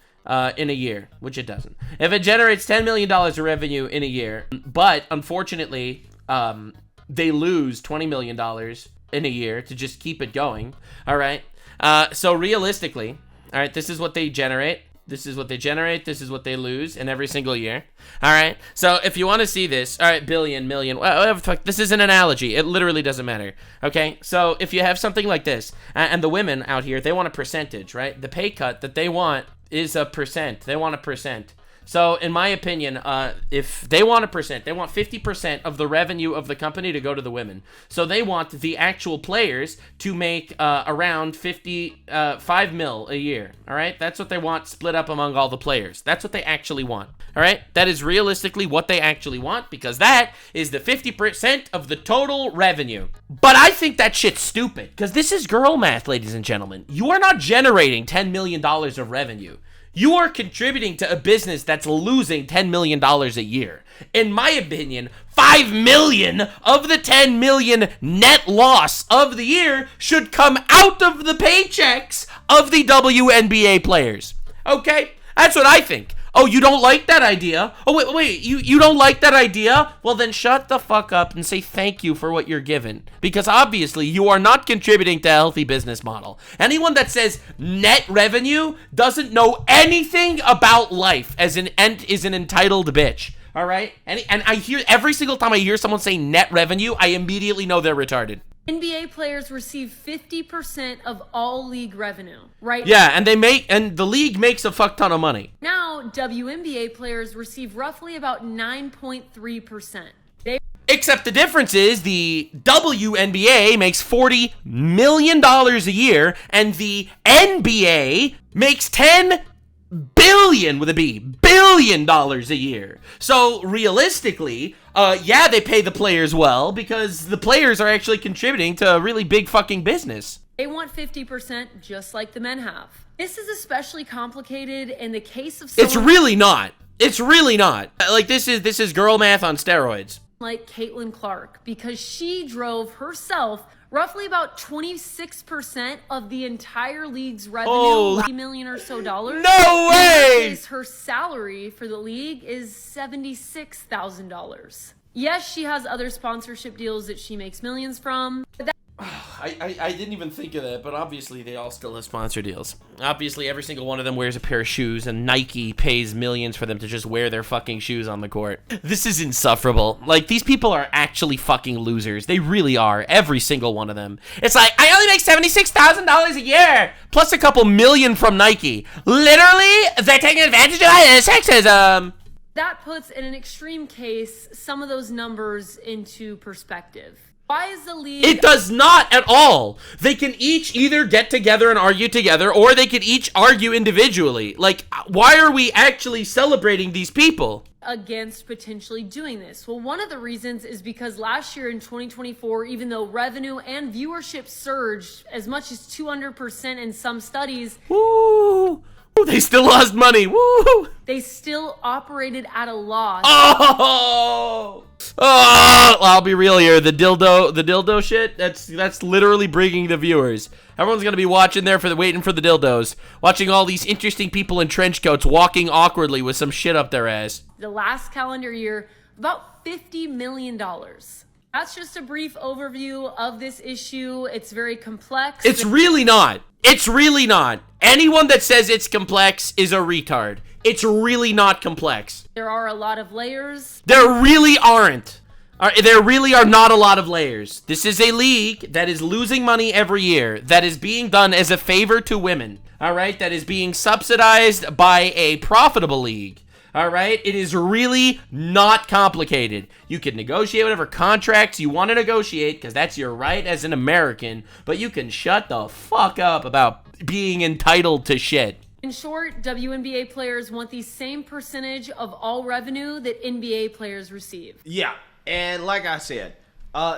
in a year, which it doesn't. If it generates $10 million of revenue in a year, but unfortunately, they lose $20 million in a year to just keep it going, all right? So realistically, all right, this is what they generate. This is what they generate. This is what they lose in every single year. All right. So if you want to see this, all right, billion, million, whatever. Fuck, this is an analogy. It literally doesn't matter. Okay. So if you have something like this, and the women out here, they want a percentage, right? The pay cut that they want is a percent. They want a percent. So in my opinion, if they want a percent, they want 50% of the revenue of the company to go to the women. So they want the actual players to make around 5 mil a year. All right, that's what they want split up among all the players. That's what they actually want. All right, that is realistically what they actually want, because that is the 50% of the total revenue. But I think that shit's stupid, because this is girl math, ladies and gentlemen. You are not generating $10 million of revenue. You are contributing to a business that's losing $10 million a year. In my opinion, 5 million of the 10 million net loss of the year should come out of the paychecks of the WNBA players. Okay? That's what I think. Oh, you don't like that idea? Oh, wait, you don't like that idea? Well, then shut the fuck up and say thank you for what you're given. Because obviously, you are not contributing to a healthy business model. Anyone that says net revenue doesn't know anything about life and is an entitled bitch. All right? And I hear, every single time I hear someone say net revenue, I immediately know they're retarded. NBA players receive 50% of all league revenue, right? Yeah, and the league makes a fuck ton of money. Now, WNBA players receive roughly about 9.3%. Except the difference is the WNBA makes $40 million a year, and the NBA makes $10 billion with a B, billion dollars a year. So realistically, yeah, they pay the players well because the players are actually contributing to a really big fucking business. They want 50% just like the men have. This is especially complicated in the case of It's really not. It's really not. Like this is girl math on steroids. Like Caitlin Clark, because she drove herself roughly about 26% of the entire league's revenue, $1 million or so dollars. No way! Her salary for the league is $76,000. Yes, she has other sponsorship deals that she makes millions from. I didn't even think of that, but obviously they all still have sponsor deals. Obviously every single one of them wears a pair of shoes, and Nike pays millions for them to just wear their fucking shoes on the court. This is insufferable. Like, these people are actually fucking losers. They really are. Every single one of them. It's like, I only make $76,000 a year, plus a couple million from Nike. Literally, they're taking advantage of sexism. That puts, in an extreme case, some of those numbers into perspective. Why is the league... It does not at all. They can each either get together and argue together, or they can each argue individually. Like, why are we actually celebrating these people? Against potentially doing this? Well, one of the reasons is because last year in 2024, even though revenue and viewership surged as much as 200% in some studies... Woo! They still lost money. Woo! They still operated at a loss. Oh! I'll be real here. The dildo shit. That's literally bringing the viewers. Everyone's gonna be watching there waiting for the dildos, watching all these interesting people in trench coats walking awkwardly with some shit up their ass. The last calendar year, about $50 million. That's just a brief overview of this issue. It's very complex. It's really not. It's really not. Anyone that says it's complex is a retard. It's really not complex. There are a lot of layers. There really aren't. There really are not a lot of layers. This is a league that is losing money every year, that is being done as a favor to women, all right? That is being subsidized by a profitable league. All right, it is really not complicated. You can negotiate whatever contracts you want to negotiate, because that's your right as an American, but you can shut the fuck up about being entitled to shit. In short, WNBA players want the same percentage of all revenue that NBA players receive. Yeah, and like I said,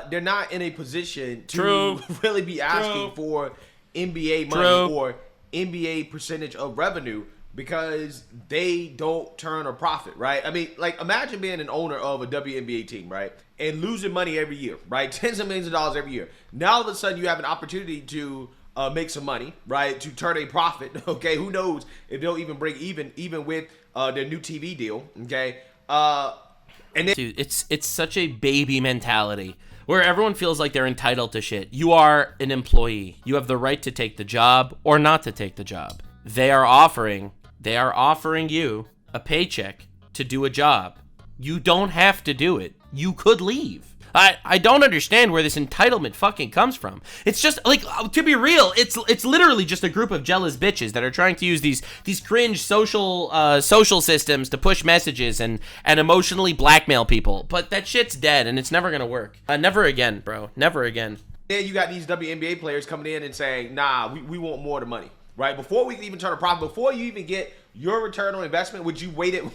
they're not in a position to really be asking for NBA money or NBA percentage of revenue, because they don't turn a profit, right? I mean, like, imagine being an owner of a WNBA team, right? And losing money every year, right? Tens of millions of dollars every year. Now, all of a sudden, you have an opportunity to make some money, right? To turn a profit, okay? Who knows if they'll even break even with their new TV deal, okay? And then dude, it's such a baby mentality where everyone feels like they're entitled to shit. You are an employee. You have the right to take the job or not to take the job. They are offering They are offering you a paycheck to do a job. You don't have to do it. You could leave. I don't understand where this entitlement fucking comes from. It's just like, to be real, it's literally just a group of jealous bitches that are trying to use these cringe social systems to push messages and emotionally blackmail people. But that shit's dead and it's never gonna work. Never again, bro. Never again. Then you got these WNBA players coming in and saying, nah, we want more of the money, right? Before we can even turn a profit, before you even get your return on investment, which you waited,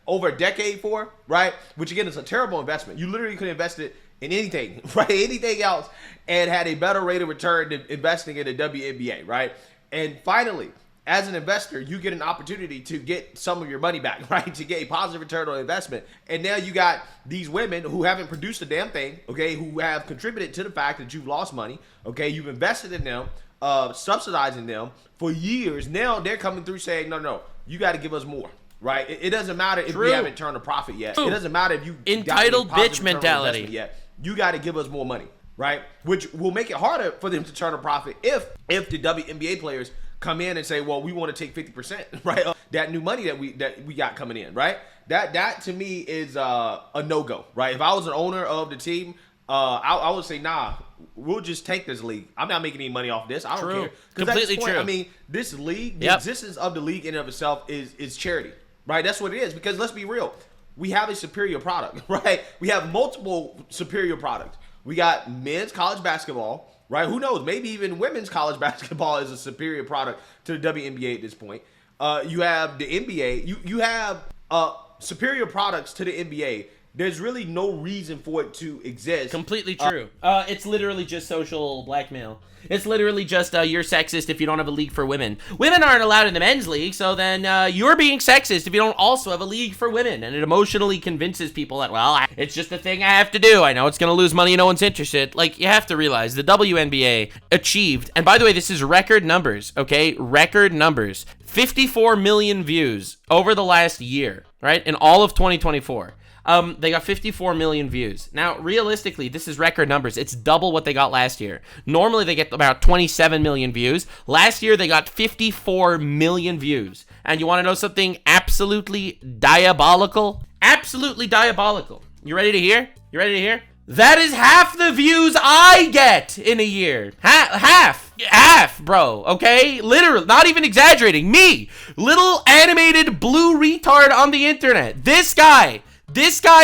over a decade for, right? Which again is a terrible investment. You literally could invest it in anything, right? Anything else, and had a better rate of return than investing in the WNBA, right? And finally, as an investor, you get an opportunity to get some of your money back, right? To get a positive return on investment. And now you got these women who haven't produced a damn thing, okay, who have contributed to the fact that you've lost money, okay? You've invested in them, subsidizing them for years. Now they're coming through saying, no, you got to give us more. Right, it doesn't matter if we haven't turned a profit yet. It doesn't matter if you entitled bitch mentality yet. You got to give us more money, right? Which will make it harder for them to turn a profit if the WNBA players come in and say, well, we want to take 50%, right? That new money that we got coming in, right? That to me is a no-go, right? If I was an owner of the team, I would say, nah, we'll just take this league. I'm not making any money off this. I don't care. Completely true. I mean, this league, the existence of the league in and of itself is charity. Right, that's what it is. Because let's be real, we have a superior product, right? We have multiple superior products. We got men's college basketball, right? Who knows? Maybe even women's college basketball is a superior product to the WNBA at this point. You have the NBA. You have superior products to the NBA. There's really no reason for it to exist. Completely true. It's literally just social blackmail. It's literally just you're sexist if you don't have a league for women. Women aren't allowed in the men's league, so then you're being sexist if you don't also have a league for women. And it emotionally convinces people that, well, it's just a thing I have to do. I know it's going to lose money. No one's interested. Like, you have to realize the WNBA achieved, and by the way, this is record numbers, okay? Record numbers. 54 million views over the last year, right? In all of 2024. They got 54 million views. Now, realistically, this is record numbers. It's double what they got last year. Normally, they get about 27 million views. Last year, they got 54 million views. And you want to know something absolutely diabolical? Absolutely diabolical. You ready to hear? You ready to hear? That is half the views I get in a year. Half, bro, okay? Literally, not even exaggerating. Me, little animated blue retard on the internet. This guy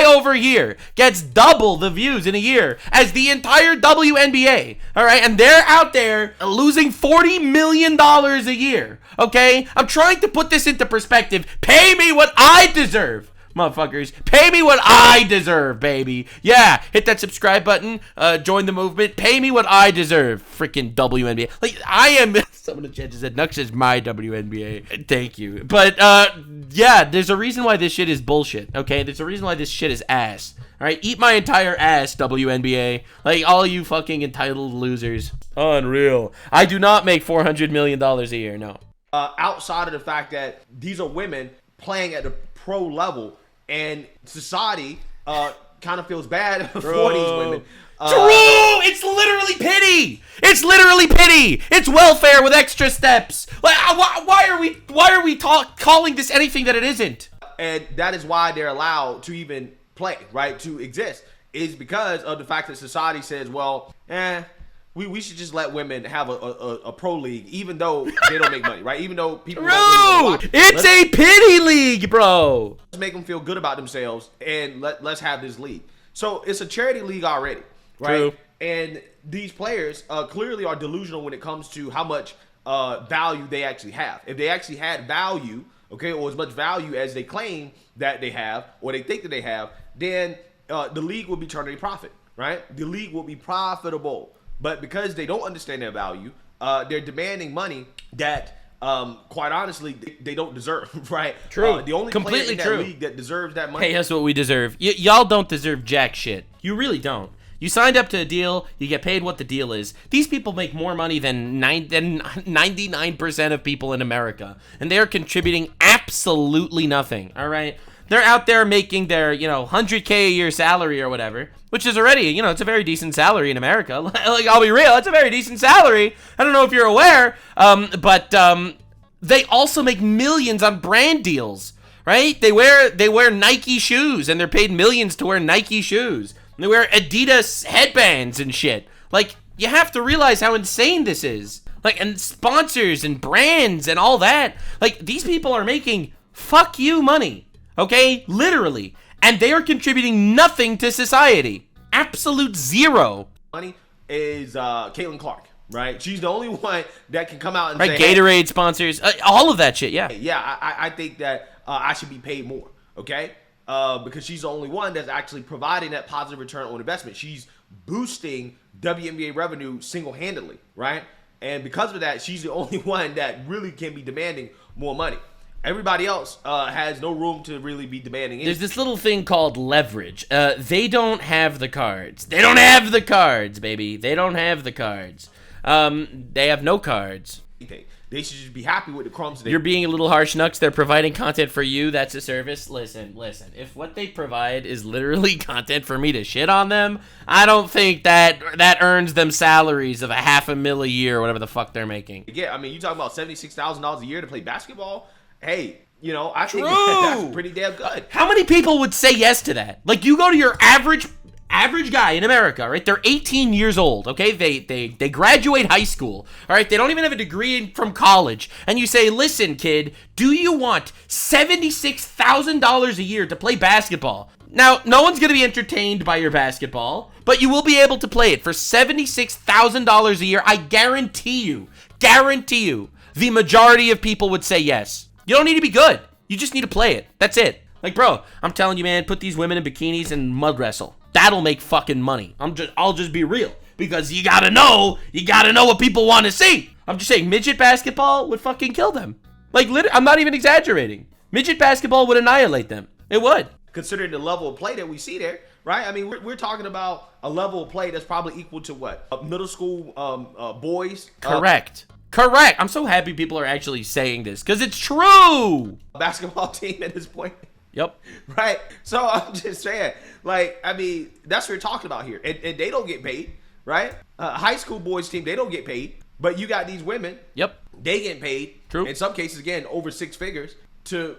over here gets double the views in a year as the entire WNBA, all right? And they're out there losing $40 million a year, okay? I'm trying to put this into perspective. Pay me what I deserve, motherfuckers. Pay me what I deserve, baby. Yeah, hit that subscribe button, join the movement. Pay me what I deserve, freaking WNBA. Like, I am... Some of the judges said, Nux is my WNBA. Thank you. But, yeah, there's a reason why this shit is bullshit, okay? There's a reason why this shit is ass. All right, eat my entire ass, WNBA. Like, all you fucking entitled losers. Unreal. I do not make $400 million a year, no. Outside of the fact that these are women playing at the pro level, and society kind of feels bad for these women. True! It's literally pity! It's literally pity! It's welfare with extra steps! Like, why are we calling this anything that it isn't? And that is why they're allowed to even play, right? To exist. Is because of the fact that society says, well, we should just let women have a pro league, even though they don't make money, right? Even though people don't really watch. It's a pity league, bro! Let's make them feel good about themselves, and let's have this league. So it's a charity league already, right? True. And these players clearly are delusional when it comes to how much value they actually have. If they actually had value, okay, or as much value as they claim that they have, or they think that they have, then the league will be turning a profit, right? The league will be profitable. But because they don't understand their value, they're demanding money that, quite honestly, they don't deserve, right? True. The only Completely player in true. that league that deserves that money. Hey, that's what we deserve. y'all don't deserve jack shit. You really don't. You signed up to a deal. You get paid what the deal is. These people make more money than 99% of people in America. And they are contributing absolutely nothing, all right? They're out there making their, $100K a year salary or whatever, which is already, it's a very decent salary in America. Like, I'll be real, it's a very decent salary. I don't know if you're aware, but they also make millions on brand deals, right? They wear Nike shoes, and they're paid millions to wear Nike shoes. They wear Adidas headbands and shit. Like, you have to realize how insane this is. Like, and sponsors and brands and all that. Like, these people are making fuck you money, okay? Literally. And they are contributing nothing to society. Absolute zero. Money is Caitlin Clark, right? She's the only one that can come out and right, say, Gatorade hey, sponsors, all of that shit, yeah. Yeah, I think that I should be paid more, okay? Because she's the only one that's actually providing that positive return on investment. She's boosting WNBA revenue single-handedly, right? And because of that, she's the only one that really can be demanding more money. Everybody else has no room to really be demanding anything. There's this little thing called leverage. They don't have the cards. They don't have the cards, baby. They don't have the cards. They have no cards. They should just be happy with the crumbs. You're being a little harsh, Nux. They're providing content for you. That's a service. Listen. If what they provide is literally content for me to shit on them, I don't think that earns them salaries of $500,000 a year or whatever the fuck they're making. Yeah, I mean, you talking about $76,000 a year to play basketball? Hey, you know, I think that's pretty damn good. How many people would say yes to that? Like, you go to your average guy in America, right? They're 18 years old, okay? They graduate high school, all right? They don't even have a degree from college. And you say, listen, kid, do you want $76,000 a year to play basketball? Now, no one's going to be entertained by your basketball, but you will be able to play it for $76,000 a year. I guarantee you, the majority of people would say yes. You don't need to be good. You just need to play it. That's it. Like, bro, I'm telling you, man, put these women in bikinis and mud wrestle. That'll make fucking money. I'll just be real, because you gotta know what people want to see. I'm just saying, midget basketball would fucking kill them. Like, I'm not even exaggerating. Midget basketball would annihilate them. It would. Considering the level of play that we see there, right? I mean, we're talking about a level of play that's probably equal to what? Middle school boys? Correct. I'm so happy people are actually saying this, because it's true. Basketball team at this point. Yep. Right. So I'm just saying, like, I mean, that's what we're talking about here. And they don't get paid, right? High school boys team, they don't get paid. But you got these women. Yep. They get paid. True. In some cases, again, over six figures to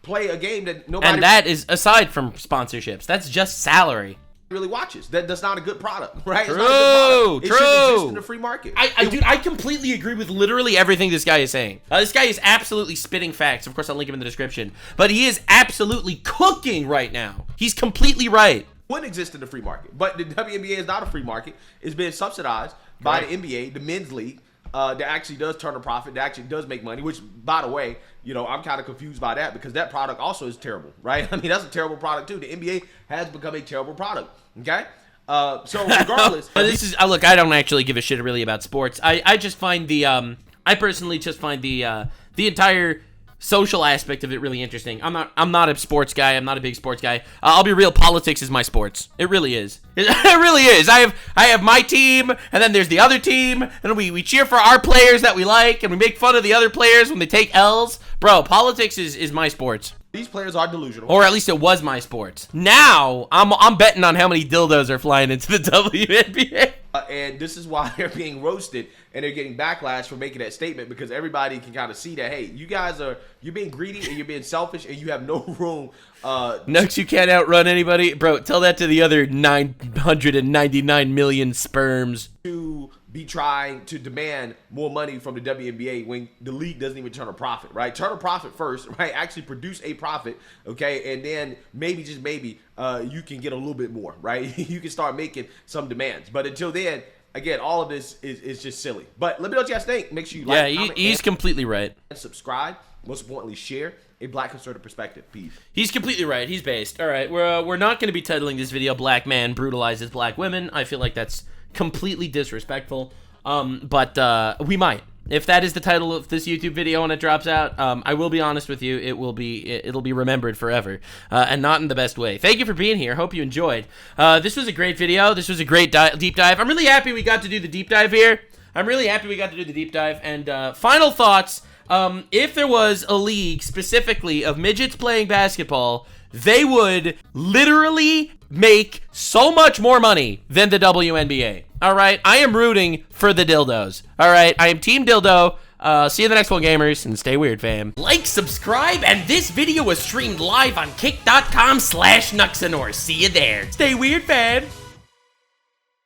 play a game that nobody. And that is aside from sponsorships. That's just salary. Really watches. That's not a good product, right? True. It's not a good product. It should exist in the free market. I completely agree with literally everything this guy is saying. This guy is absolutely spitting facts. Of course, I'll link him in the description. But he is absolutely cooking right now. He's completely right. Wouldn't exist in the free market. But the WNBA is not a free market. It's been subsidized by the NBA, the men's league, that actually does turn a profit, that actually does make money, which, by the way, you know, I'm kind of confused by that, because that product also is terrible, right? I mean, that's a terrible product too. The NBA has become a terrible product, okay? So regardless. This is, look, I don't actually give a shit really about sports. I just find I personally just find the entire social aspect of it really interesting. I'm not a sports guy. I'm not a big sports guy. I'll be real. Politics is my sports. It really is. It really is. I have my team, and then there's the other team, and we cheer for our players that we like, and we make fun of the other players when they take L's. Bro, politics is my sports. These players are delusional. Or at least it was my sports. Now, I'm betting on how many dildos are flying into the WNBA. And this is why they're being roasted and they're getting backlash for making that statement, because everybody can kind of see that, hey, you're being greedy and you're being selfish and you have no room. Nux, you can't outrun anybody. Bro, tell that to the other 999 million sperms. To be trying to demand more money from the WNBA when the league doesn't even turn a profit, right? Turn a profit first, right? Actually produce a profit, okay? And then maybe, just maybe, you can get a little bit more, right? You can start making some demands. But until then, again, all of this is just silly. But let me know what you guys think. Make sure you like, comment, he's completely right. And subscribe. Most importantly, share a Black conservative perspective. Peace. He's completely right. He's based. All right, we're not going to be titling this video "Black Man Brutalizes Black Women." I feel like that's completely disrespectful. But we might. If that is the title of this YouTube video when it drops out, I will be honest with you, it'll be remembered forever, and not in the best way. Thank you for being here. Hope you enjoyed. This was a great video. This was a great deep dive. I'm really happy we got to do the deep dive here. And final thoughts. If there was a league specifically of midgets playing basketball, they would literally make so much more money than the WNBA. All right, I am rooting for the dildos. All right, I am Team Dildo. See you in the next one, gamers, and stay weird, fam. Like, subscribe, and this video was streamed live on kick.com/Nuxanor. See you there. Stay weird, fam.